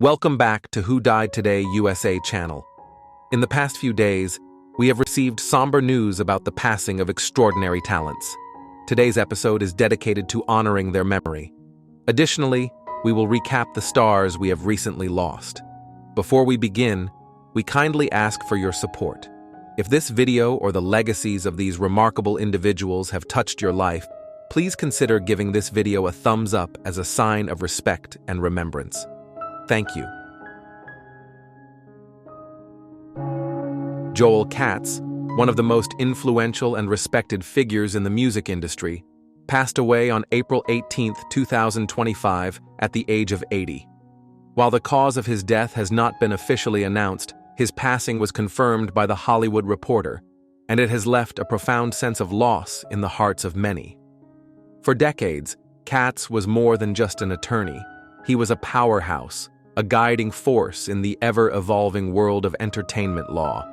Welcome back to Who Died Today USA channel. In the past few days, we have received somber news about the passing of extraordinary talents. Today's episode is dedicated to honoring their memory. Additionally, we will recap the stars we have recently lost. Before we begin, we kindly ask for your support. If this video or the legacies of these remarkable individuals have touched your life, please consider giving this video a thumbs up as a sign of respect and remembrance. Thank you. Joel Katz, one of the most influential and respected figures in the music industry, passed away on April 18, 2025, at the age of 80. While the cause of his death has not been officially announced, his passing was confirmed by The Hollywood Reporter, and it has left a profound sense of loss in the hearts of many. For decades, Katz was more than just an attorney. He was a powerhouse, a guiding force in the ever-evolving world of entertainment law.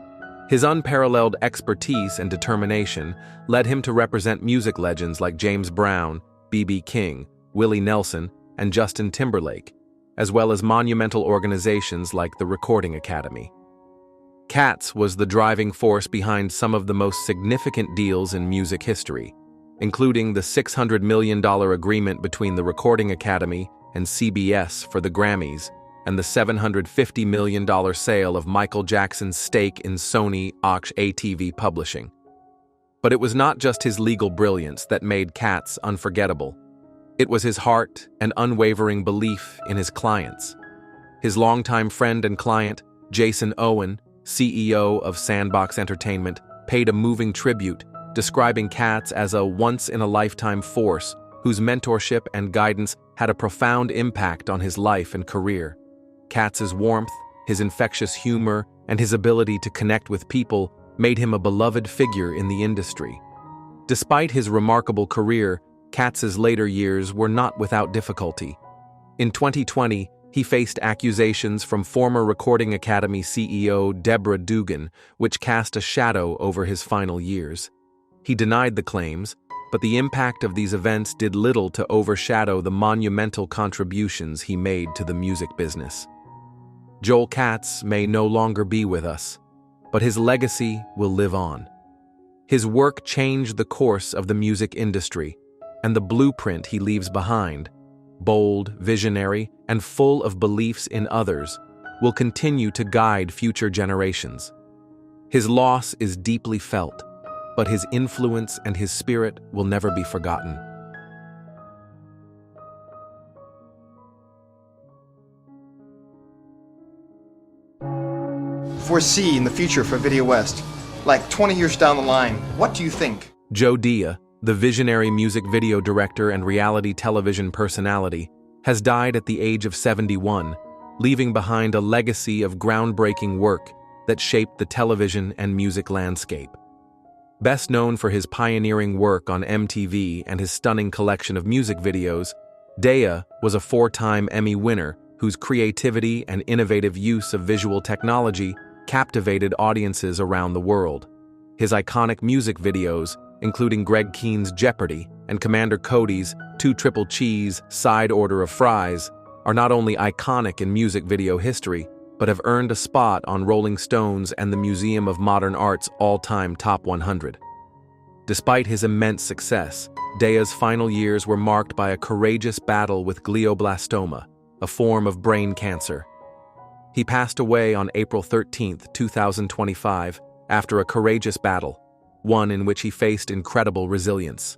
His unparalleled expertise and determination led him to represent music legends like James Brown, B.B. King, Willie Nelson, and Justin Timberlake, as well as monumental organizations like the Recording Academy. Katz was the driving force behind some of the most significant deals in music history, including the $600 million agreement between the Recording Academy and CBS for the Grammys, and the $750 million sale of Michael Jackson's stake in Sony ATV Publishing. But it was not just his legal brilliance that made Katz unforgettable. It was his heart and unwavering belief in his clients. His longtime friend and client, Jason Owen, CEO of Sandbox Entertainment, paid a moving tribute, describing Katz as a once-in-a-lifetime force whose mentorship and guidance had a profound impact on his life and career. Katz's warmth, his infectious humor, and his ability to connect with people made him a beloved figure in the industry. Despite his remarkable career, Katz's later years were not without difficulty. In 2020, he faced accusations from former Recording Academy CEO Deborah Dugan, which cast a shadow over his final years. He denied the claims, but the impact of these events did little to overshadow the monumental contributions he made to the music business. Joel Katz may no longer be with us, but his legacy will live on. His work changed the course of the music industry, and the blueprint he leaves behind, bold, visionary, and full of beliefs in others, will continue to guide future generations. His loss is deeply felt, but his influence and his spirit will never be forgotten. Foresee in the future for Video West, like 20 years down the line, what do you think? Doier, the visionary music video director and reality television personality, has died at the age of 71, leaving behind a legacy of groundbreaking work that shaped the television and music landscape. Best known for his pioneering work on MTV and his stunning collection of music videos, Doier was a four-time Emmy winner whose creativity and innovative use of visual technology captivated audiences around the world. His iconic music videos, including Greg Keen's Jeopardy and Commander Cody's Two Triple Cheese Side Order of Fries, are not only iconic in music video history, but have earned a spot on Rolling Stone's and the Museum of Modern Art's all-time Top 100. Despite his immense success, Doier's final years were marked by a courageous battle with glioblastoma, a form of brain cancer. He passed away on April 13, 2025, after a courageous battle, one in which he faced incredible resilience.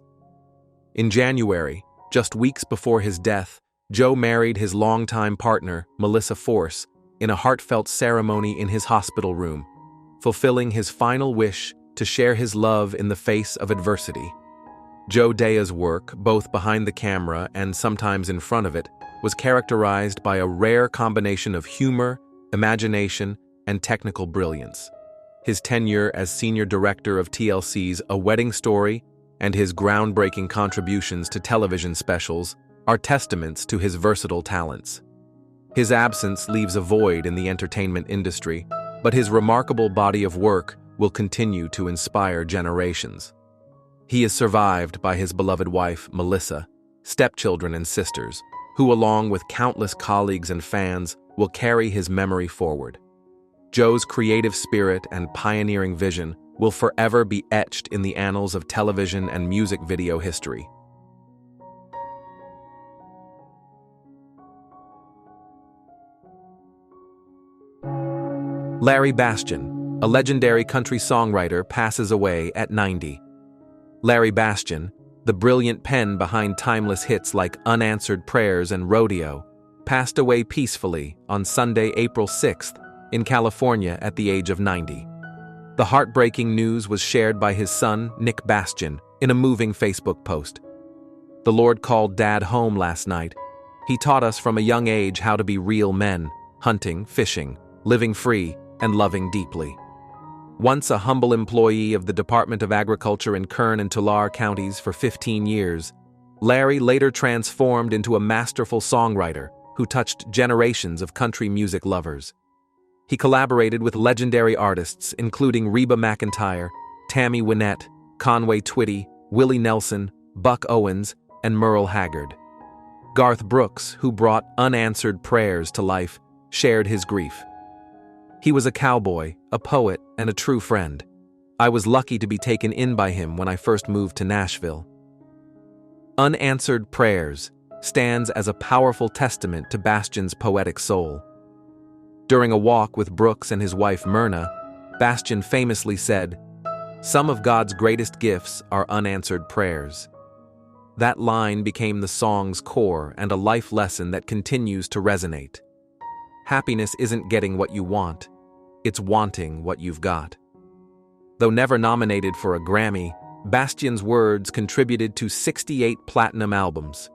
In January, just weeks before his death, Joe married his longtime partner, Melissa Force, in a heartfelt ceremony in his hospital room, fulfilling his final wish to share his love in the face of adversity. Joe Doier's work, both behind the camera and sometimes in front of it, was characterized by a rare combination of humor, imagination, and technical brilliance. His tenure as senior director of TLC's A Wedding Story and his groundbreaking contributions to television specials are testaments to his versatile talents. His absence leaves a void in the entertainment industry, but his remarkable body of work will continue to inspire generations. He is survived by his beloved wife, Melissa, stepchildren and sisters, who, along with countless colleagues and fans, will carry his memory forward. Joe's creative spirit and pioneering vision will forever be etched in the annals of television and music video history. Larry Bastian, a legendary country songwriter, passes away at 90. Larry Bastian, the brilliant pen behind timeless hits like Unanswered Prayers and Rodeo, passed away peacefully on Sunday, April 6th, in California at the age of 90. The heartbreaking news was shared by his son, Nick Bastion, in a moving Facebook post. "The Lord called Dad home last night. He taught us from a young age how to be real men, hunting, fishing, living free, and loving deeply." Once a humble employee of the Department of Agriculture in Kern and Tulare counties for 15 years, Larry later transformed into a masterful songwriter who touched generations of country music lovers. He collaborated with legendary artists including Reba McEntire, Tammy Wynette, Conway Twitty, Willie Nelson, Buck Owens, and Merle Haggard. Garth Brooks, who brought Unanswered Prayers to life, shared his grief. "He was a cowboy, a poet, and a true friend. I was lucky to be taken in by him when I first moved to Nashville." Unanswered Prayers stands as a powerful testament to Bastion's poetic soul. During a walk with Brooks and his wife Myrna, Bastion famously said, "Some of God's greatest gifts are unanswered prayers." That line became the song's core and a life lesson that continues to resonate. Happiness isn't getting what you want, it's wanting what you've got. Though never nominated for a Grammy, Bastion's words contributed to 68 platinum albums.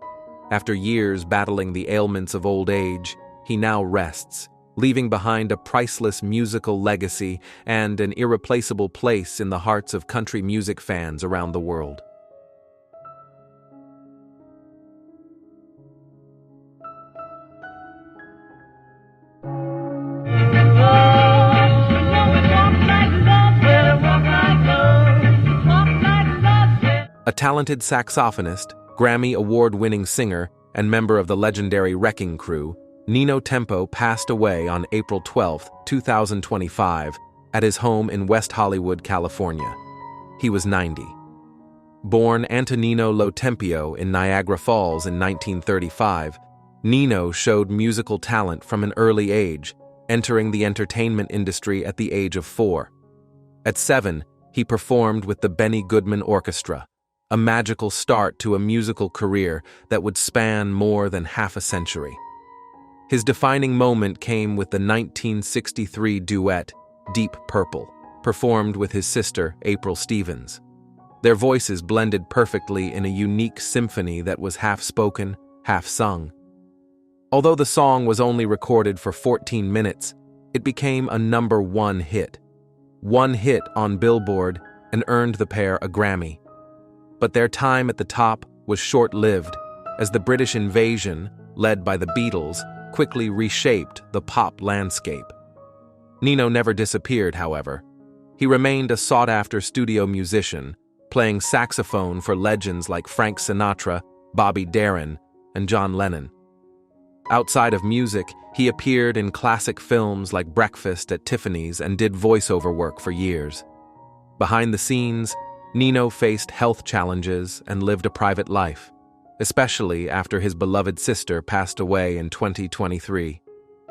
After years battling the ailments of old age, he now rests, leaving behind a priceless musical legacy and an irreplaceable place in the hearts of country music fans around the world. A talented saxophonist, Grammy award-winning singer, and member of the legendary Wrecking Crew, Nino Tempo passed away on April 12, 2025, at his home in West Hollywood, California. He was 90. Born Antonino Lo Tempio in Niagara Falls in 1935, Nino showed musical talent from an early age, entering the entertainment industry at the age of 4. At 7, he performed with the Benny Goodman Orchestra, a magical start to a musical career that would span more than half a century. His defining moment came with the 1963 duet, Deep Purple, performed with his sister, April Stevens. Their voices blended perfectly in a unique symphony that was half spoken, half sung. Although the song was only recorded for 14 minutes, it became a #1 hit. One hit on Billboard and earned the pair a Grammy. But their time at the top was short-lived, as the British invasion, led by the Beatles, quickly reshaped the pop landscape. Nino never disappeared, however. He remained a sought-after studio musician, playing saxophone for legends like Frank Sinatra, Bobby Darin, and John Lennon. Outside of music, he appeared in classic films like Breakfast at Tiffany's and did voiceover work for years. Behind the scenes, Nino faced health challenges and lived a private life, especially after his beloved sister passed away in 2023.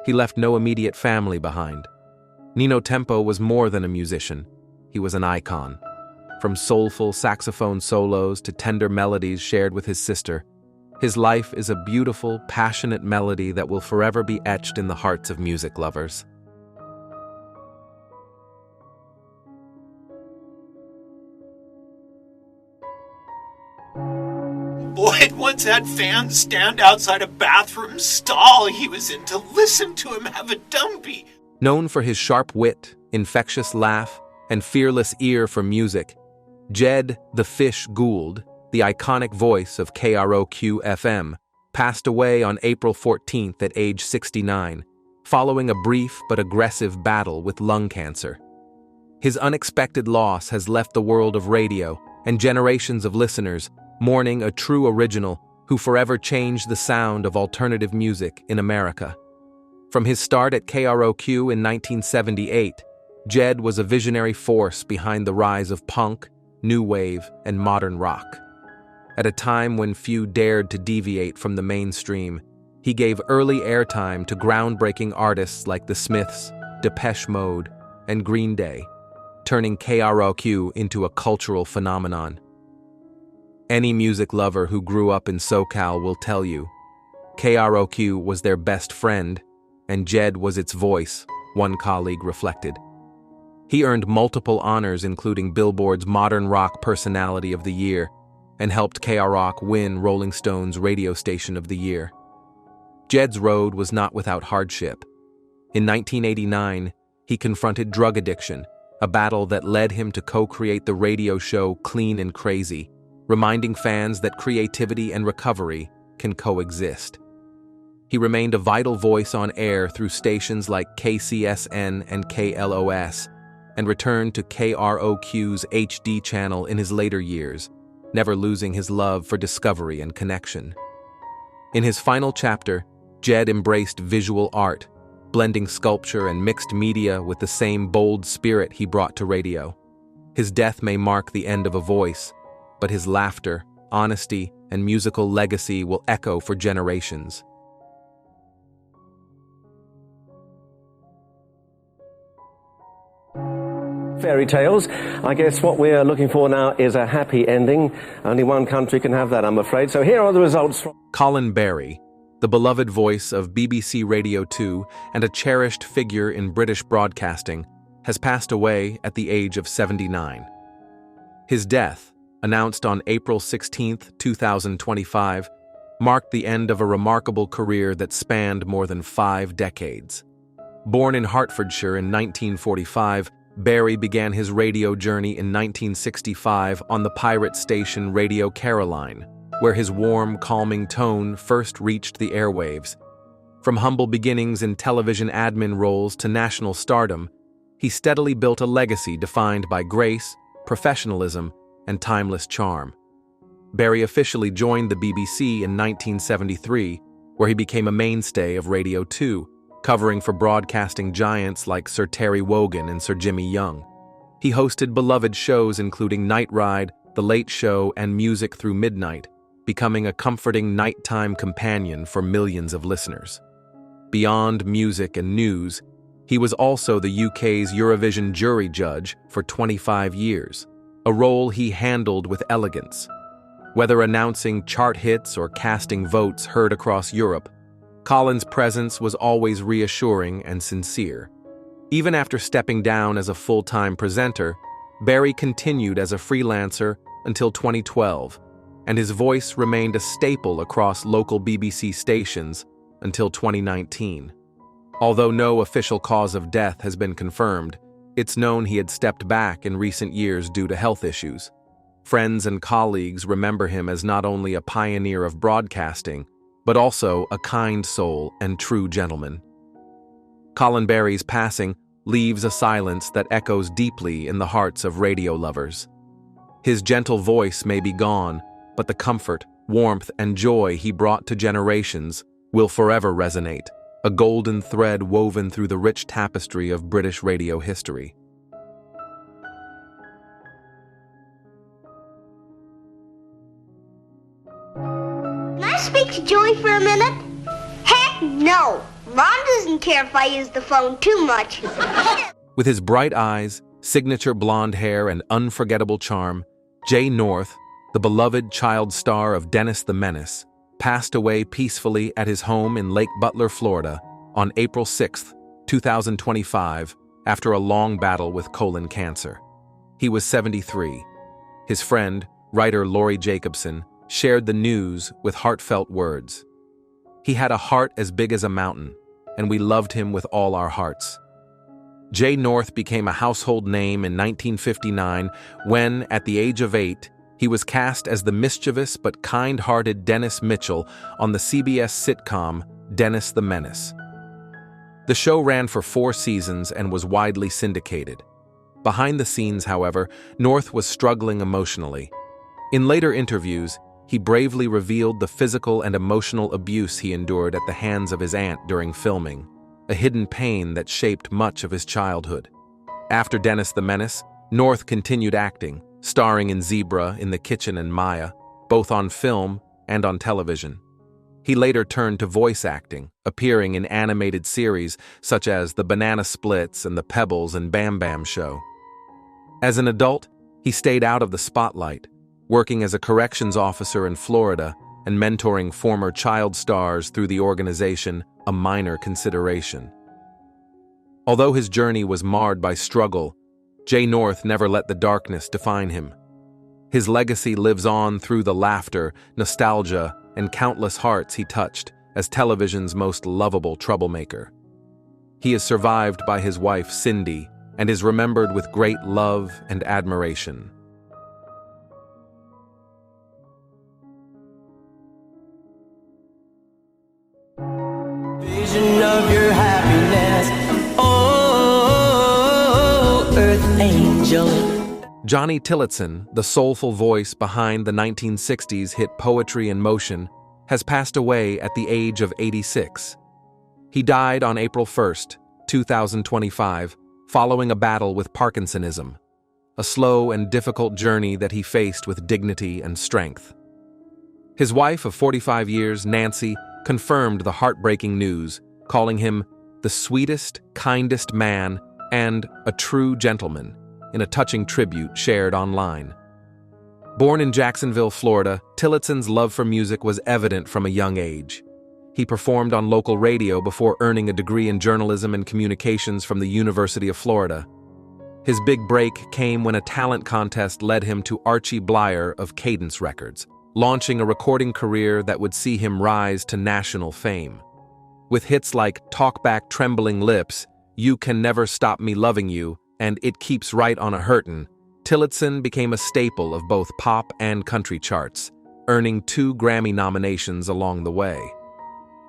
He left no immediate family behind. Nino Tempo was more than a musician. He was an icon. From soulful saxophone solos to tender melodies shared with his sister, his life is a beautiful, passionate melody that will forever be etched in the hearts of music lovers. Boyd once had fans stand outside a bathroom stall he was in to listen to him have a dumpy. Known for his sharp wit, infectious laugh, and fearless ear for music, Jed "The Fish" Gould, the iconic voice of KROQ-FM, passed away on April 14th at age 69, following a brief but aggressive battle with lung cancer. His unexpected loss has left the world of radio and generations of listeners mourning a true original who forever changed the sound of alternative music in America. From his start at KROQ in 1978, Jed was a visionary force behind the rise of punk, new wave, and modern rock. At a time when few dared to deviate from the mainstream, he gave early airtime to groundbreaking artists like The Smiths, Depeche Mode, and Green Day, turning KROQ into a cultural phenomenon. Any music lover who grew up in SoCal will tell you, KROQ was their best friend, and Jed was its voice, one colleague reflected. He earned multiple honors including Billboard's Modern Rock Personality of the Year and helped KROQ win Rolling Stone's Radio Station of the Year. Jed's road was not without hardship. In 1989, he confronted drug addiction, a battle that led him to co-create the radio show Clean and Crazy, reminding fans that creativity and recovery can coexist. He remained a vital voice on air through stations like KCSN and KLOS, and returned to KROQ's HD channel in his later years, never losing his love for discovery and connection. In his final chapter, Jed embraced visual art, blending sculpture and mixed media with the same bold spirit he brought to radio. His death may mark the end of a voice, but his laughter, honesty, and musical legacy will echo for generations. Fairy tales. I guess what we're looking for now is a happy ending. Only one country can have that, I'm afraid. So here are the results from Colin Barry, the beloved voice of BBC Radio 2 and a cherished figure in British broadcasting, has passed away at the age of 79. His death, announced on April 16, 2025, marked the end of a remarkable career that spanned more than 5 decades. Born in Hertfordshire in 1945, Barry began his radio journey in 1965 on the pirate station Radio Caroline, where his warm, calming tone first reached the airwaves. From humble beginnings in television admin roles to national stardom, he steadily built a legacy defined by grace, professionalism, and timeless charm. Barry officially joined the BBC in 1973, where he became a mainstay of Radio 2, covering for broadcasting giants like Sir Terry Wogan and Sir Jimmy Young. He hosted beloved shows including Night Ride, The Late Show, and Music Through Midnight, becoming a comforting nighttime companion for millions of listeners. Beyond music and news, he was also the UK's Eurovision jury judge for 25 years, a role he handled with elegance. Whether announcing chart hits or casting votes heard across Europe, Colin's presence was always reassuring and sincere. Even after stepping down as a full-time presenter, Barry continued as a freelancer until 2012, and his voice remained a staple across local BBC stations until 2019. Although no official cause of death has been confirmed, it's known he had stepped back in recent years due to health issues. Friends and colleagues remember him as not only a pioneer of broadcasting, but also a kind soul and true gentleman. Colin Barry's passing leaves a silence that echoes deeply in the hearts of radio lovers. His gentle voice may be gone, but the comfort, warmth, and joy he brought to generations will forever resonate, a golden thread woven through the rich tapestry of British radio history. Speak to Joey for a minute? Heck no! Ron doesn't care if I use the phone too much. With his bright eyes, signature blonde hair, and unforgettable charm, Jay North, the beloved child star of Dennis the Menace, passed away peacefully at his home in Lake Butler, Florida, on April 6, 2025, after a long battle with colon cancer. He was 73. His friend, writer Laurie Jacobson, shared the news with heartfelt words. He had a heart as big as a mountain, and we loved him with all our hearts. Jay North became a household name in 1959 when, at the age of 8, he was cast as the mischievous but kind-hearted Dennis Mitchell on the CBS sitcom Dennis the Menace. The show ran for 4 seasons and was widely syndicated. Behind the scenes, however, North was struggling emotionally. In later interviews, he bravely revealed the physical and emotional abuse he endured at the hands of his aunt during filming. a hidden pain that shaped much of his childhood. After Dennis the Menace, North continued acting, starring in Zebra, In the Kitchen, and Maya, both on film and on television. He later turned to voice acting, appearing in animated series such as The Banana Splits and The Pebbles and Bam Bam Show. As an adult, he stayed out of the spotlight, working as a corrections officer in Florida and mentoring former child stars through the organization A Minor Consideration. Although his journey was marred by struggle, Jay North never let the darkness define him. His legacy lives on through the laughter, nostalgia, and countless hearts he touched as television's most lovable troublemaker. He is survived by his wife Cindy and is remembered with great love and admiration. Vision of your happiness, oh, earth angel. Johnny Tillitson, the soulful voice behind the 1960s hit Poetry in Motion, has passed away at the age of 86. He died on April 1, 2025, following a battle with Parkinsonism, a slow and difficult journey that he faced with dignity and strength. His wife of 45 years, Nancy, confirmed the heartbreaking news, calling him the sweetest, kindest man and a true gentleman, in a touching tribute shared online. Born in Jacksonville, Florida, Tillitson's love for music was evident from a young age. He performed on local radio before earning a degree in journalism and communications from the University of Florida. His big break came when a talent contest led him to Archie Blyer of Cadence Records, launching a recording career that would see him rise to national fame. With hits like Talk Back Trembling Lips, You Can Never Stop Me Loving You, and It Keeps Right on a Hurtin', Tillitson became a staple of both pop and country charts, earning 2 Grammy nominations along the way.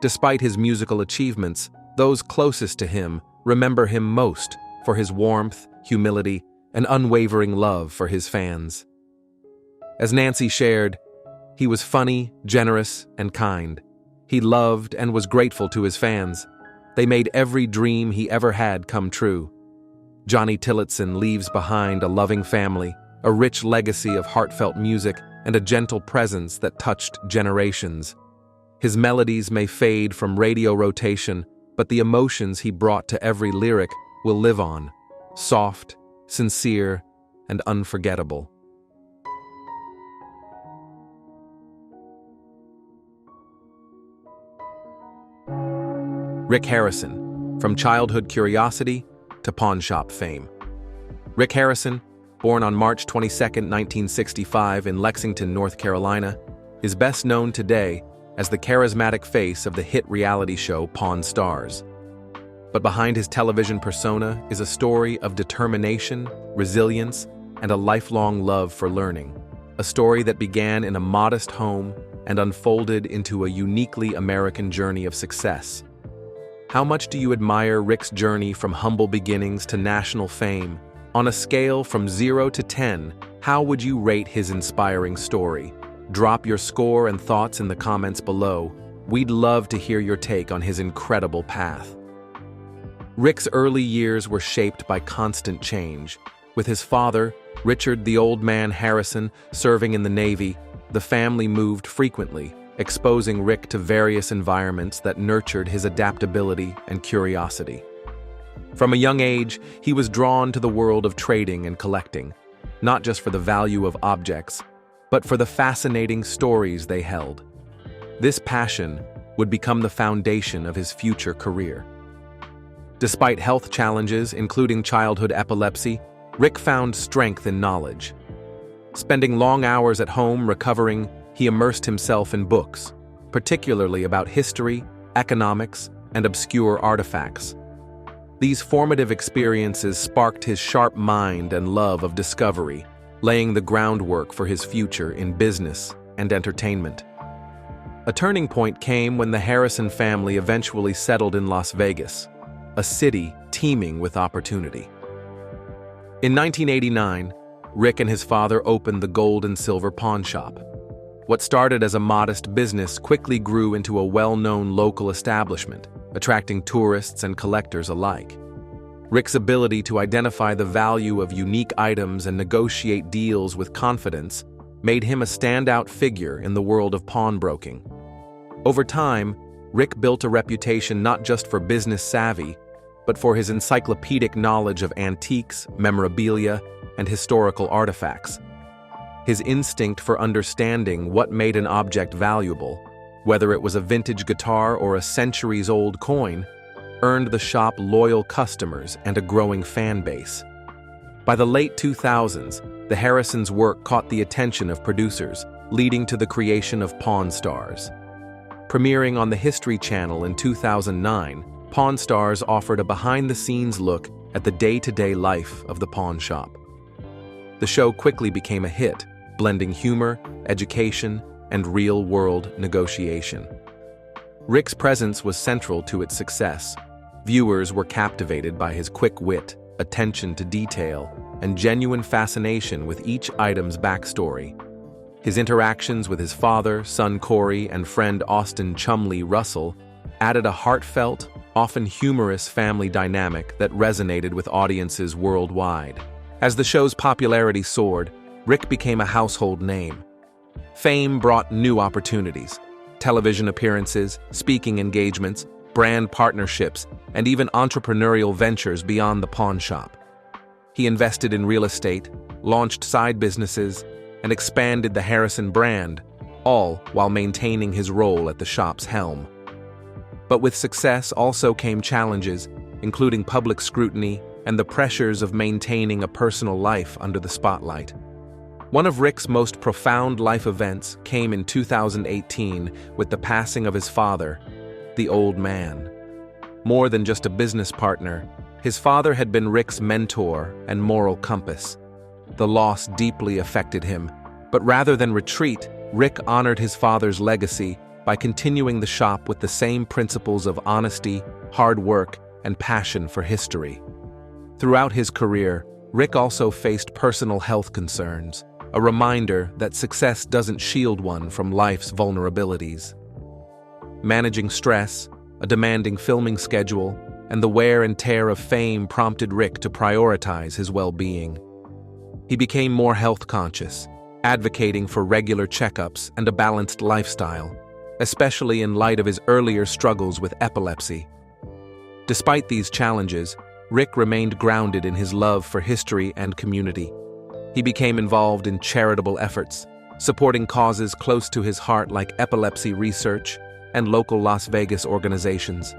Despite his musical achievements, those closest to him remember him most for his warmth, humility, and unwavering love for his fans. As Nancy shared, he was funny, generous, and kind. He loved and was grateful to his fans. They made every dream he ever had come true. Johnny Tillitson leaves behind a loving family, a rich legacy of heartfelt music, and a gentle presence that touched generations. His melodies may fade from radio rotation, but the emotions he brought to every lyric will live on, soft, sincere, and unforgettable. Rick Harrison, from childhood curiosity to pawn shop fame. Rick Harrison, born on March 22, 1965 in Lexington, North Carolina, is best known today as the charismatic face of the hit reality show Pawn Stars. But behind his television persona is a story of determination, resilience, and a lifelong love for learning. A story that began in a modest home and unfolded into a uniquely American journey of success. How much do you admire Rick's journey from humble beginnings to national fame? On a scale from 0 to 10, how would you rate his inspiring story? Drop your score and thoughts in the comments below. We'd love to hear your take on his incredible path. Rick's early years were shaped by constant change. With his father, Richard the Old Man Harrison, serving in the Navy, the family moved frequently, exposing Rick to various environments that nurtured his adaptability and curiosity. From a young age, he was drawn to the world of trading and collecting, not just for the value of objects, but for the fascinating stories they held. This passion would become the foundation of his future career. Despite health challenges, including childhood epilepsy, Rick found strength in knowledge. Spending long hours at home recovering, he immersed himself in books, particularly about history, economics, and obscure artifacts. These formative experiences sparked his sharp mind and love of discovery, laying the groundwork for his future in business and entertainment. A turning point came when the Harrison family eventually settled in Las Vegas, a city teeming with opportunity. In 1989, Rick and his father opened the Gold and Silver Pawn Shop. What started as a modest business quickly grew into a well-known local establishment, attracting tourists and collectors alike. Rick's ability to identify the value of unique items and negotiate deals with confidence made him a standout figure in the world of pawnbroking. Over time, Rick built a reputation not just for business savvy, but for his encyclopedic knowledge of antiques, memorabilia, and historical artifacts. His instinct for understanding what made an object valuable, whether it was a vintage guitar or a centuries-old coin, earned the shop loyal customers and a growing fan base. By the late 2000s, the Harrisons' work caught the attention of producers, leading to the creation of Pawn Stars. Premiering on the History Channel in 2009, Pawn Stars offered a behind-the-scenes look at the day-to-day life of the pawn shop. The show quickly became a hit, blending humor, education, and real-world negotiation. Rick's presence was central to its success. Viewers were captivated by his quick wit, attention to detail, and genuine fascination with each item's backstory. His interactions with his father, son Corey, and friend Austin Chumley Russell added a heartfelt, often humorous family dynamic that resonated with audiences worldwide. As the show's popularity soared, Rick became a household name. Fame brought new opportunities: television appearances, speaking engagements, brand partnerships, and even entrepreneurial ventures beyond the pawn shop. He invested in real estate, launched side businesses, and expanded the Harrison brand, all while maintaining his role at the shop's helm. But with success also came challenges, including public scrutiny and the pressures of maintaining a personal life under the spotlight. One of Rick's most profound life events came in 2018 with the passing of his father, the old man. More than just a business partner, his father had been Rick's mentor and moral compass. The loss deeply affected him, but rather than retreat, Rick honored his father's legacy by continuing the shop with the same principles of honesty, hard work, and passion for history. Throughout his career, Rick also faced personal health concerns, a reminder that success doesn't shield one from life's vulnerabilities. Managing stress, a demanding filming schedule, and the wear and tear of fame prompted Rick to prioritize his well-being. He became more health-conscious, advocating for regular checkups and a balanced lifestyle, especially in light of his earlier struggles with epilepsy. Despite these challenges, Rick remained grounded in his love for history and community. He became involved in charitable efforts, supporting causes close to his heart like epilepsy research and local Las Vegas organizations.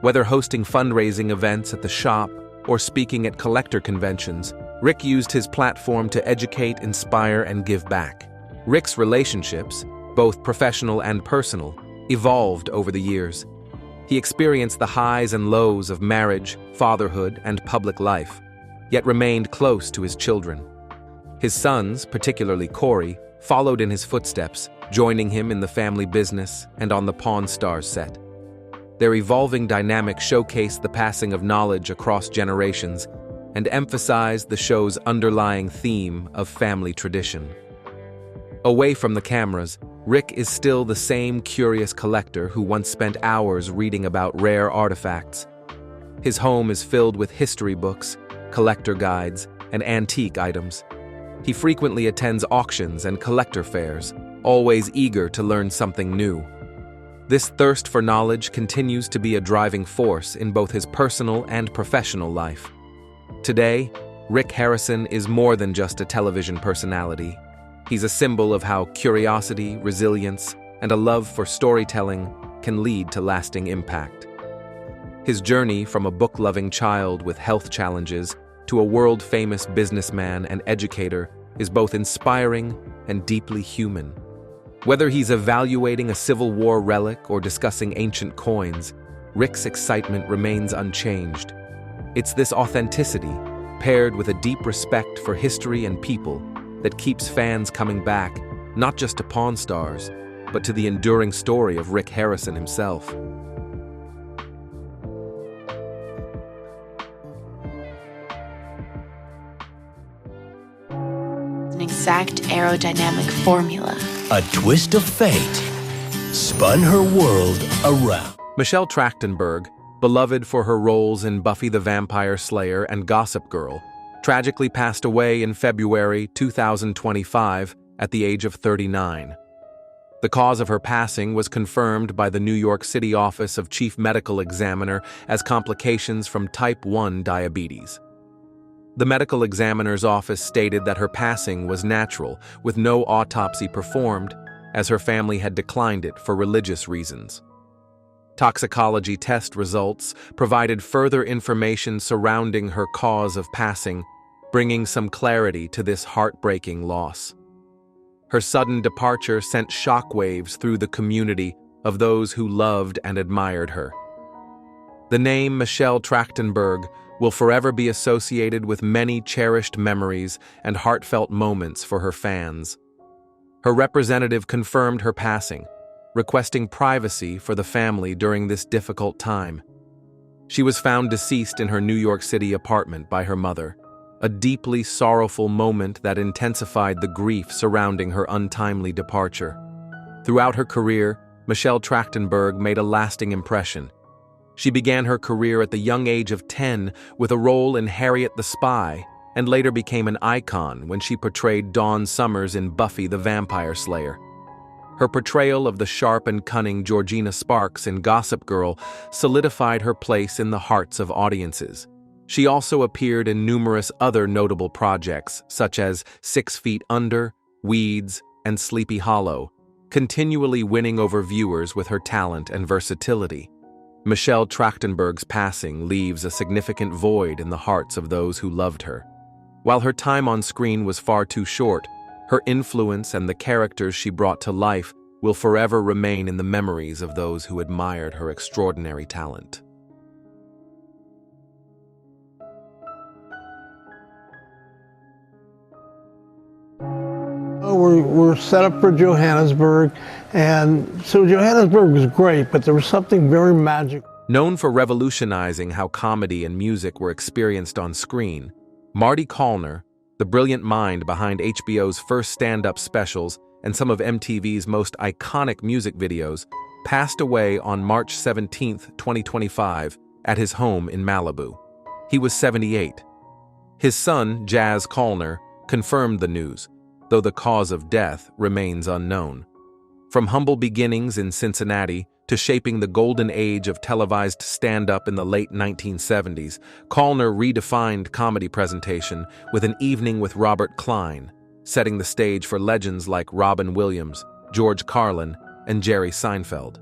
Whether hosting fundraising events at the shop or speaking at collector conventions, Rick used his platform to educate, inspire, and give back. Rick's relationships, both professional and personal, evolved over the years. He experienced the highs and lows of marriage, fatherhood, and public life, yet remained close to his children. His sons, particularly Corey, followed in his footsteps, joining him in the family business and on the Pawn Stars set. Their evolving dynamic showcased the passing of knowledge across generations and emphasized the show's underlying theme of family tradition. Away from the cameras, Rick is still the same curious collector who once spent hours reading about rare artifacts. His home is filled with history books, collector guides, and antique items. He frequently attends auctions and collector fairs, always eager to learn something new. This thirst for knowledge continues to be a driving force in both his personal and professional life. Today, Rick Harrison is more than just a television personality. He's a symbol of how curiosity, resilience, and a love for storytelling can lead to lasting impact. His journey from a book-loving child with health challenges to a world-famous businessman and educator is both inspiring and deeply human. Whether he's evaluating a Civil War relic or discussing ancient coins, Rick's excitement remains unchanged. It's this authenticity, paired with a deep respect for history and people, that keeps fans coming back, not just to Pawn Stars, but to the enduring story of Rick Harrison himself. An exact aerodynamic formula. A twist of fate spun her world around. Michelle Trachtenberg, beloved for her roles in Buffy the Vampire Slayer and Gossip Girl, tragically passed away in February 2025 at the age of 39. The cause of her passing was confirmed by the New York City Office of Chief Medical Examiner as complications from type 1 diabetes. The medical examiner's office stated that her passing was natural, with no autopsy performed, as her family had declined it for religious reasons. Toxicology test results provided further information surrounding her cause of passing, bringing some clarity to this heartbreaking loss. Her sudden departure sent shockwaves through the community of those who loved and admired her. The name Michelle Trachtenberg will forever be associated with many cherished memories and heartfelt moments for her fans. Her representative confirmed her passing, requesting privacy for the family during this difficult time. She was found deceased in her New York City apartment by her mother, a deeply sorrowful moment that intensified the grief surrounding her untimely departure. Throughout her career, Michelle Trachtenberg made a lasting impression. She began her career at the young age of 10 with a role in Harriet the Spy, and later became an icon when she portrayed Dawn Summers in Buffy the Vampire Slayer. Her portrayal of the sharp and cunning Georgina Sparks in Gossip Girl solidified her place in the hearts of audiences. She also appeared in numerous other notable projects, such as 6 Feet Under, Weeds, and Sleepy Hollow, continually winning over viewers with her talent and versatility. Michelle Trachtenberg's passing leaves a significant void in the hearts of those who loved her. While her time on screen was far too short, her influence and the characters she brought to life will forever remain in the memories of those who admired her extraordinary talent. We're set up for Johannesburg, and so Johannesburg was great, but there was something very magical. Known for revolutionizing how comedy and music were experienced on screen, Marty Colner, the brilliant mind behind HBO's first stand-up specials and some of MTV's most iconic music videos, passed away on March 17, 2025, at his home in Malibu. He was 78. His son, Jazz Colner, confirmed the news, though the cause of death remains unknown. From humble beginnings in Cincinnati to shaping the golden age of televised stand-up in the late 1970s, Colner redefined comedy presentation with An Evening with Robert Klein, setting the stage for legends like Robin Williams, George Carlin, and Jerry Seinfeld.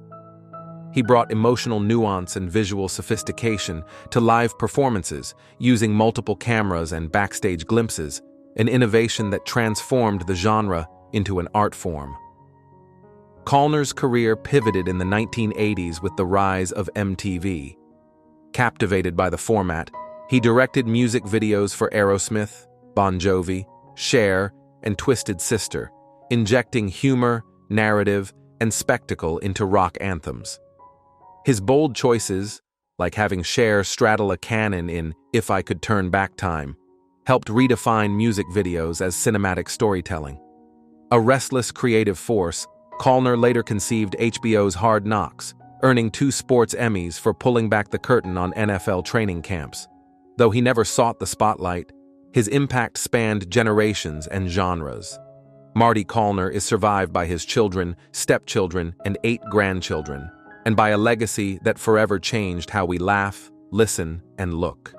He brought emotional nuance and visual sophistication to live performances, using multiple cameras and backstage glimpses, an innovation that transformed the genre into an art form. Colner's career pivoted in the 1980s with the rise of MTV. Captivated by the format, he directed music videos for Aerosmith, Bon Jovi, Cher, and Twisted Sister, injecting humor, narrative, and spectacle into rock anthems. His bold choices, like having Cher straddle a cannon in If I Could Turn Back Time, helped redefine music videos as cinematic storytelling. A restless creative force, Colner later conceived HBO's Hard Knocks, earning 2 sports Emmys for pulling back the curtain on NFL training camps. Though he never sought the spotlight, his impact spanned generations and genres. Marty Colner is survived by his children, stepchildren, and 8 grandchildren, and by a legacy that forever changed how we laugh, listen, and look.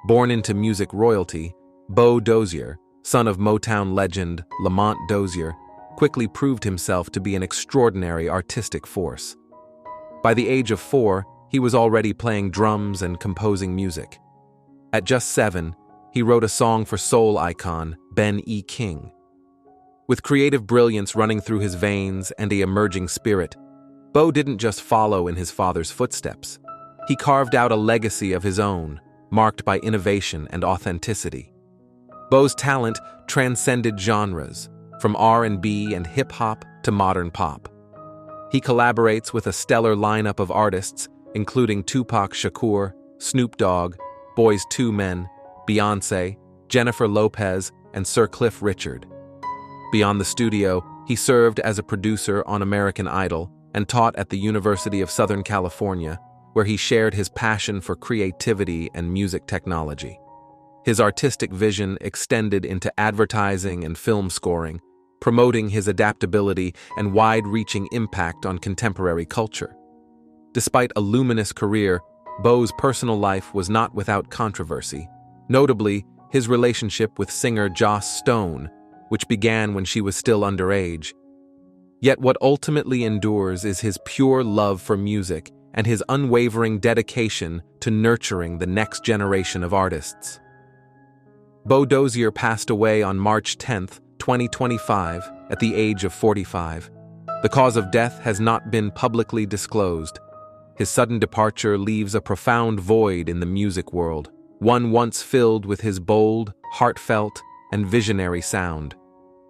Born into music royalty, Bo Doier, son of Motown legend Lamont Dozier, quickly proved himself to be an extraordinary artistic force. By the age of 4, he was already playing drums and composing music. At just 7, he wrote a song for soul icon Ben E. King. With creative brilliance running through his veins and an emerging spirit, Bo didn't just follow in his father's footsteps. He carved out a legacy of his own, marked by innovation and authenticity. Bo's talent transcended genres, from R&B and hip-hop to modern pop. He collaborates with a stellar lineup of artists, including Tupac Shakur, Snoop Dogg, Boyz II Men, Beyoncé, Jennifer Lopez, and Sir Cliff Richard. Beyond the studio, he served as a producer on American Idol and taught at the University of Southern California, where he shared his passion for creativity and music technology. His artistic vision extended into advertising and film scoring, promoting his adaptability and wide-reaching impact on contemporary culture. Despite a luminous career, Bo's personal life was not without controversy, notably his relationship with singer Joss Stone, which began when she was still underage. Yet what ultimately endures is his pure love for music and his unwavering dedication to nurturing the next generation of artists. Bo Doier passed away on March 10, 2025, at the age of 45. The cause of death has not been publicly disclosed. His sudden departure leaves a profound void in the music world, one once filled with his bold, heartfelt, and visionary sound.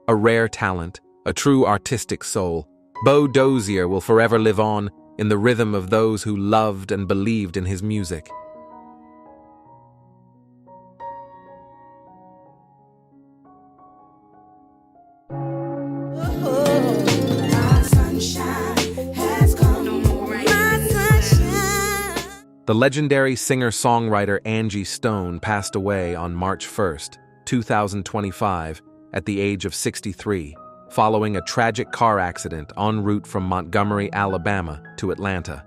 A rare talent, a true artistic soul, Bo Doier will forever live on in the rhythm of those who loved and believed in his music. The legendary singer-songwriter Angie Stone passed away on March 1, 2025, at the age of 63, following a tragic car accident en route from Montgomery, Alabama to Atlanta.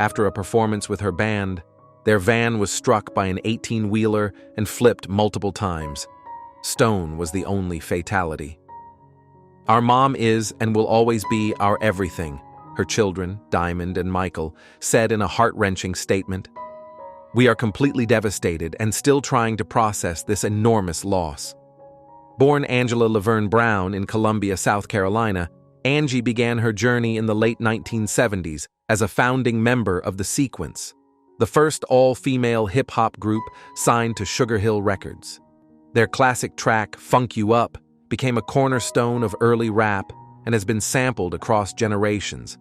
After a performance with her band, their van was struck by an 18-wheeler and flipped multiple times. Stone was the only fatality. "Our mom is and will always be our everything," her children, Diamond and Michael, said in a heart-wrenching statement. "We are completely devastated and still trying to process this enormous loss." Born Angela Laverne Brown in Columbia, South Carolina, Angie began her journey in the late 1970s as a founding member of The Sequence, the first all-female hip-hop group signed to Sugar Hill Records. Their classic track, "Funk You Up," became a cornerstone of early rap and has been sampled across generations.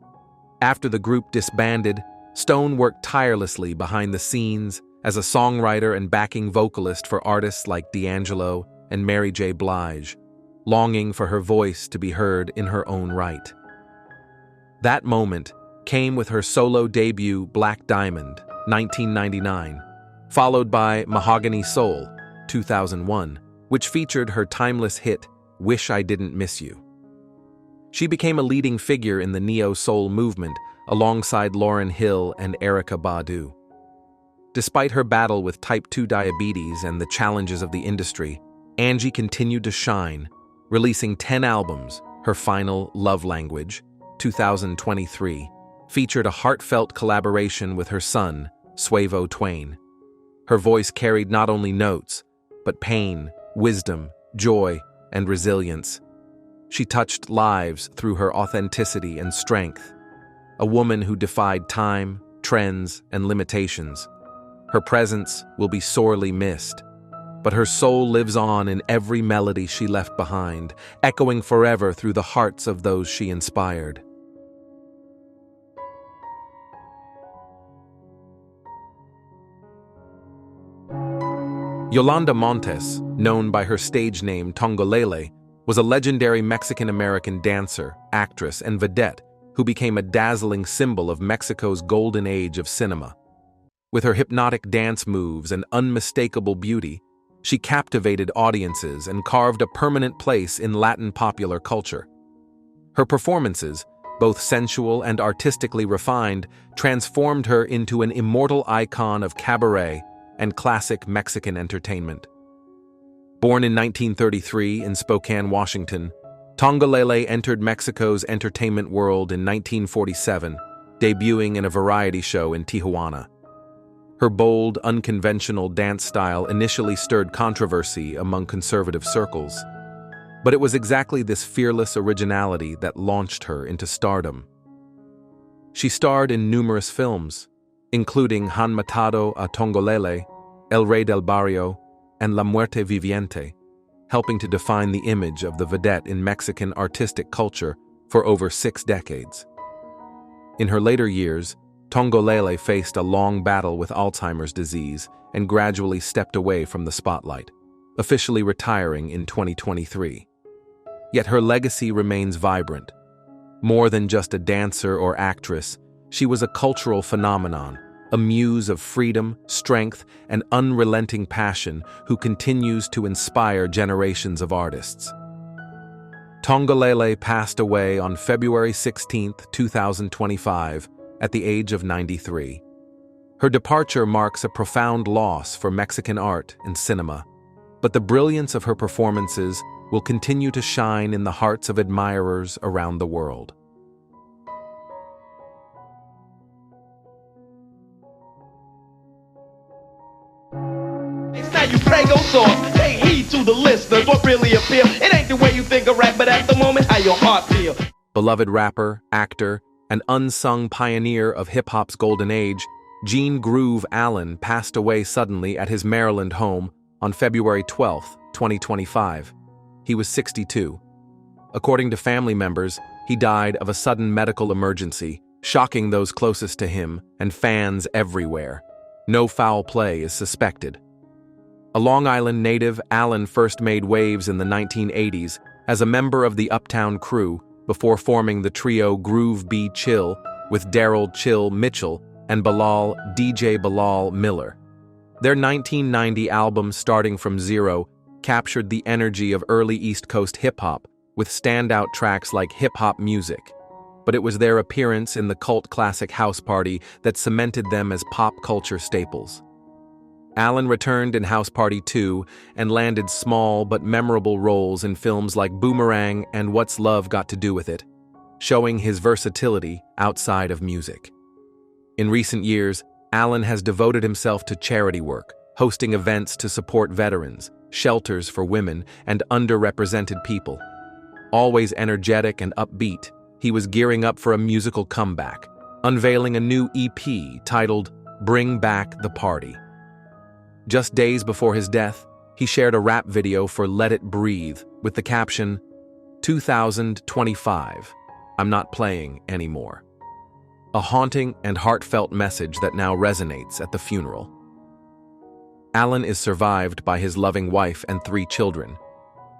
After the group disbanded, Stone worked tirelessly behind the scenes as a songwriter and backing vocalist for artists like D'Angelo and Mary J. Blige, longing for her voice to be heard in her own right. That moment came with her solo debut Black Diamond, 1999, followed by Mahogany Soul, 2001, which featured her timeless hit, "Wish I Didn't Miss You." She became a leading figure in the neo-soul movement alongside Lauryn Hill and Erykah Badu. Despite her battle with type 2 diabetes and the challenges of the industry, Angie continued to shine, releasing 10 albums. Her final, Love Language, 2023, featured a heartfelt collaboration with her son, Suavo Twain. Her voice carried not only notes, but pain, wisdom, joy, and resilience. She touched lives through her authenticity and strength, a woman who defied time, trends, and limitations. Her presence will be sorely missed, but her soul lives on in every melody she left behind, echoing forever through the hearts of those she inspired. Yolanda Montes, known by her stage name Tongolele, was a legendary Mexican-American dancer, actress, and vedette who became a dazzling symbol of Mexico's golden age of cinema. With her hypnotic dance moves and unmistakable beauty, she captivated audiences and carved a permanent place in Latin popular culture. Her performances, both sensual and artistically refined, transformed her into an immortal icon of cabaret and classic Mexican entertainment. Born in 1933 in Spokane, Washington, Tongolele entered Mexico's entertainment world in 1947, debuting in a variety show in Tijuana. Her bold, unconventional dance style initially stirred controversy among conservative circles, but it was exactly this fearless originality that launched her into stardom. She starred in numerous films, including Han Matado a Tongolele, El Rey del Barrio, and La Muerte Viviente, helping to define the image of the vedette in Mexican artistic culture for over 6 decades. In her later years, Tongolele faced a long battle with Alzheimer's disease and gradually stepped away from the spotlight, officially retiring in 2023. Yet her legacy remains vibrant. More than just a dancer or actress, she was a cultural phenomenon, a muse of freedom, strength, and unrelenting passion who continues to inspire generations of artists. Tongolele passed away on February 16, 2025, at the age of 93. Her departure marks a profound loss for Mexican art and cinema, but the brilliance of her performances will continue to shine in the hearts of admirers around the world. Now you prego sauce, pay heed to the listeners. What really appeal? It ain't the way you think of rap, but at the moment, how your heart feel. Beloved rapper, actor, and unsung pioneer of hip-hop's golden age, Gene Groove Allen passed away suddenly at his Maryland home on February 12, 2025. He was 62. According to family members, he died of a sudden medical emergency, shocking those closest to him and fans everywhere. No foul play is suspected. A Long Island native, Allen first made waves in the 1980s as a member of the Uptown Crew before forming the trio Groove B Chill with Daryl Chill Mitchell and DJ Bilal Miller. Their 1990 album Starting From Zero captured the energy of early East Coast hip-hop with standout tracks like Hip Hop Music, but it was their appearance in the cult classic House Party that cemented them as pop culture staples. Allen returned in House Party 2 and landed small but memorable roles in films like Boomerang and What's Love Got to Do with It, showing his versatility outside of music. In recent years, Allen has devoted himself to charity work, hosting events to support veterans, shelters for women, and underrepresented people. Always energetic and upbeat, he was gearing up for a musical comeback, unveiling a new EP titled Bring Back the Party. Just days before his death, he shared a rap video for Let It Breathe with the caption, 2025, I'm not playing anymore. A haunting and heartfelt message that now resonates at the funeral. Allen is survived by his loving wife and 3 children.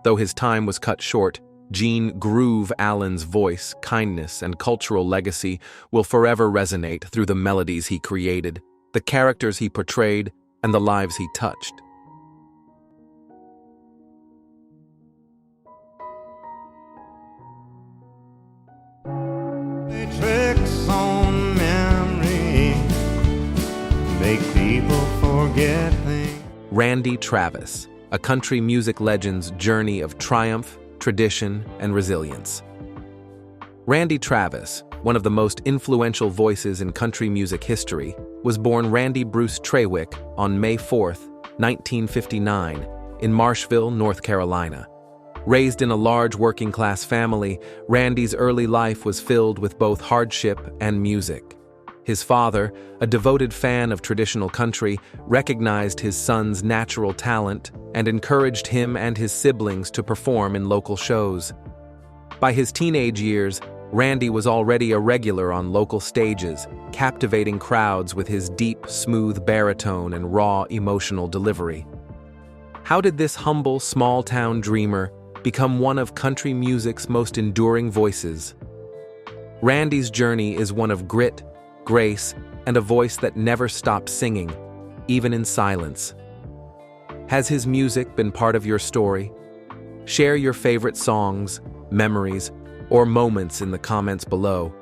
Though his time was cut short, Gene Groove Allen's voice, kindness, and cultural legacy will forever resonate through the melodies he created, the characters he portrayed, and the lives he touched. They tricks on memory, make people forget things. Randy Travis, a country music legend's journey of triumph, tradition, and resilience. Randy Travis, one of the most influential voices in country music history, was born Randy Bruce Trawick on May 4, 1959, in Marshville, North Carolina. Raised in a large working-class family, Randy's early life was filled with both hardship and music. His father, a devoted fan of traditional country, recognized his son's natural talent and encouraged him and his siblings to perform in local shows. By his teenage years, Randy was already a regular on local stages, captivating crowds with his deep, smooth baritone and raw, emotional delivery. How did this humble, small-town dreamer become one of country music's most enduring voices? Randy's journey is one of grit, grace, and a voice that never stopped singing, even in silence. Has his music been part of your story? Share your favorite songs, memories, or moments in the comments below,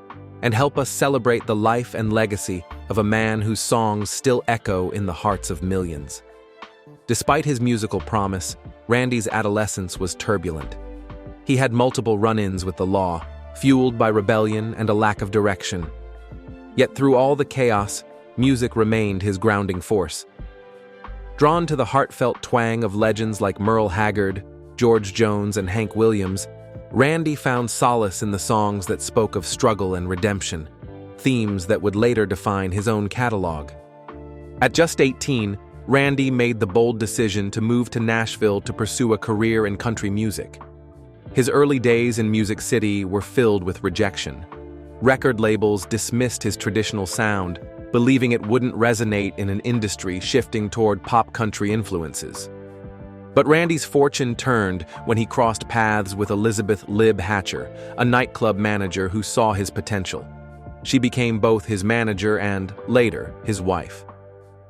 and help us celebrate the life and legacy of a man whose songs still echo in the hearts of millions. Despite his musical promise, Randy's adolescence was turbulent. He had multiple run-ins with the law, fueled by rebellion and a lack of direction. Yet through all the chaos, music remained his grounding force. Drawn to the heartfelt twang of legends like Merle Haggard, George Jones, and Hank Williams, Randy found solace in the songs that spoke of struggle and redemption, themes that would later define his own catalog. At just 18, Randy made the bold decision to move to Nashville to pursue a career in country music. His early days in Music City were filled with rejection. Record labels dismissed his traditional sound, believing it wouldn't resonate in an industry shifting toward pop country influences. But Randy's fortune turned when he crossed paths with Elizabeth "Lib" Hatcher, a nightclub manager who saw his potential. She became both his manager and, later, his wife.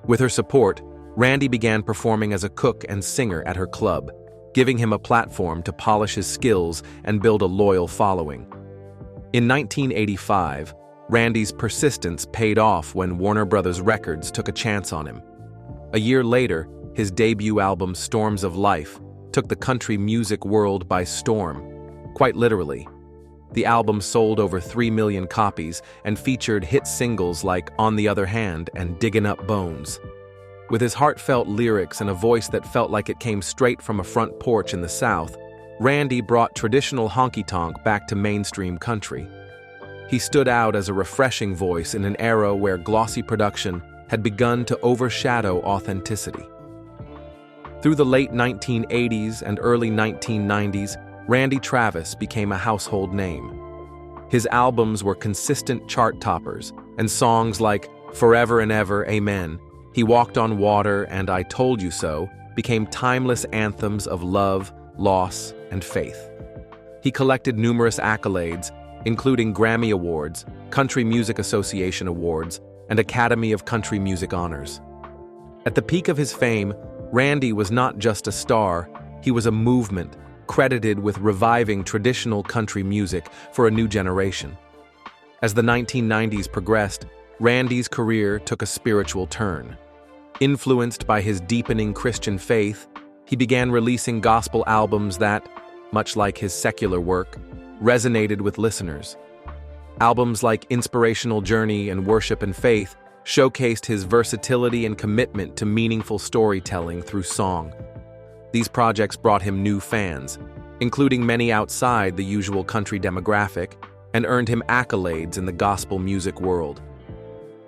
With her support, Randy began performing as a cook and singer at her club, giving him a platform to polish his skills and build a loyal following. In 1985, Randy's persistence paid off when Warner Brothers Records took a chance on him. A year later, his debut album Storms of Life took the country music world by storm, quite literally. The album sold over 3 million copies and featured hit singles like On the Other Hand and Diggin' Up Bones. With his heartfelt lyrics and a voice that felt like it came straight from a front porch in the South, Randy brought traditional honky-tonk back to mainstream country. He stood out as a refreshing voice in an era where glossy production had begun to overshadow authenticity. Through the late 1980s and early 1990s, Randy Travis became a household name. His albums were consistent chart toppers, and songs like Forever and Ever, Amen, He Walked on Water, and I Told You So became timeless anthems of love, loss, and faith. He collected numerous accolades, including Grammy Awards, Country Music Association Awards, and Academy of Country Music honors. At the peak of his fame, Randy was not just a star, he was a movement, credited with reviving traditional country music for a new generation. As the 1990s progressed, Randy's career took a spiritual turn. Influenced by his deepening Christian faith, he began releasing gospel albums that, much like his secular work, resonated with listeners. Albums like Inspirational Journey and Worship and Faith showcased his versatility and commitment to meaningful storytelling through song. These projects brought him new fans, including many outside the usual country demographic, and earned him accolades in the gospel music world.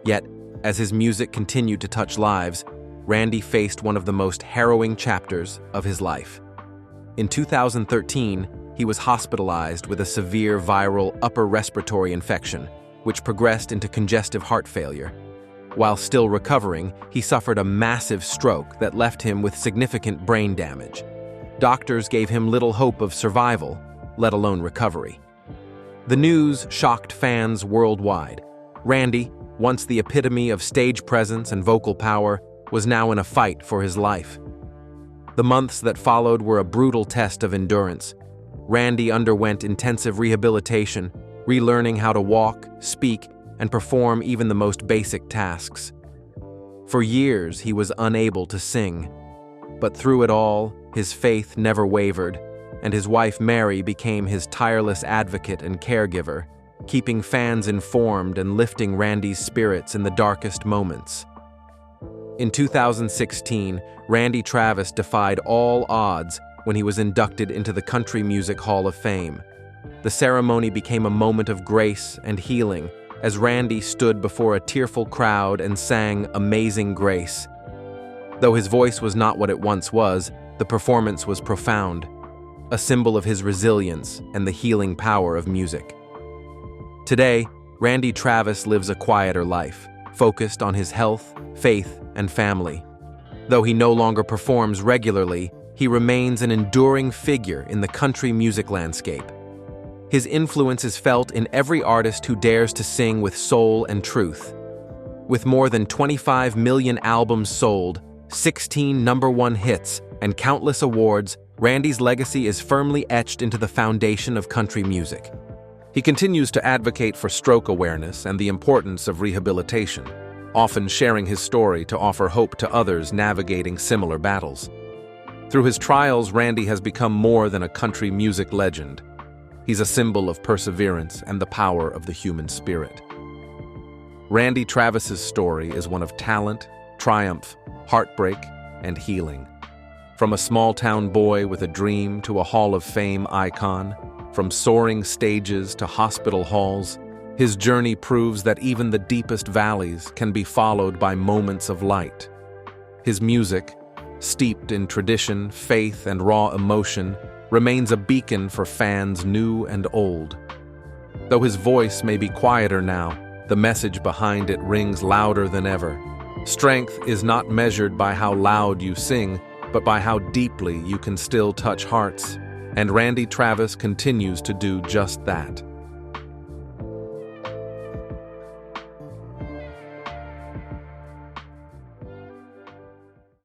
Yet, as his music continued to touch lives, Randy faced one of the most harrowing chapters of his life. In 2013, he was hospitalized with a severe viral upper respiratory infection, which progressed into congestive heart failure. While still recovering, he suffered a massive stroke that left him with significant brain damage. Doctors gave him little hope of survival, let alone recovery. The news shocked fans worldwide. Randy, once the epitome of stage presence and vocal power, was now in a fight for his life. The months that followed were a brutal test of endurance. Randy underwent intensive rehabilitation, relearning how to walk, speak, and perform even the most basic tasks. For years, he was unable to sing. But through it all, his faith never wavered, and his wife Mary became his tireless advocate and caregiver, keeping fans informed and lifting Randy's spirits in the darkest moments. In 2016, Randy Travis defied all odds when he was inducted into the Country Music Hall of Fame. The ceremony became a moment of grace and healing as Randy stood before a tearful crowd and sang Amazing Grace. Though his voice was not what it once was, the performance was profound, a symbol of his resilience and the healing power of music. Today, Randy Travis lives a quieter life, focused on his health, faith, and family. Though he no longer performs regularly, he remains an enduring figure in the country music landscape. His influence is felt in every artist who dares to sing with soul and truth. With more than 25 million albums sold, 16 #1 hits, and countless awards, Randy's legacy is firmly etched into the foundation of country music. He continues to advocate for stroke awareness and the importance of rehabilitation, often sharing his story to offer hope to others navigating similar battles. Through his trials, Randy has become more than a country music legend. He's a symbol of perseverance and the power of the human spirit. Randy Travis's story is one of talent, triumph, heartbreak, and healing. From a small-town boy with a dream to a Hall of Fame icon, from soaring stages to hospital halls, his journey proves that even the deepest valleys can be followed by moments of light. His music, steeped in tradition, faith, and raw emotion, remains a beacon for fans new and old. Though his voice may be quieter now, the message behind it rings louder than ever. Strength is not measured by how loud you sing, but by how deeply you can still touch hearts. And Randy Travis continues to do just that.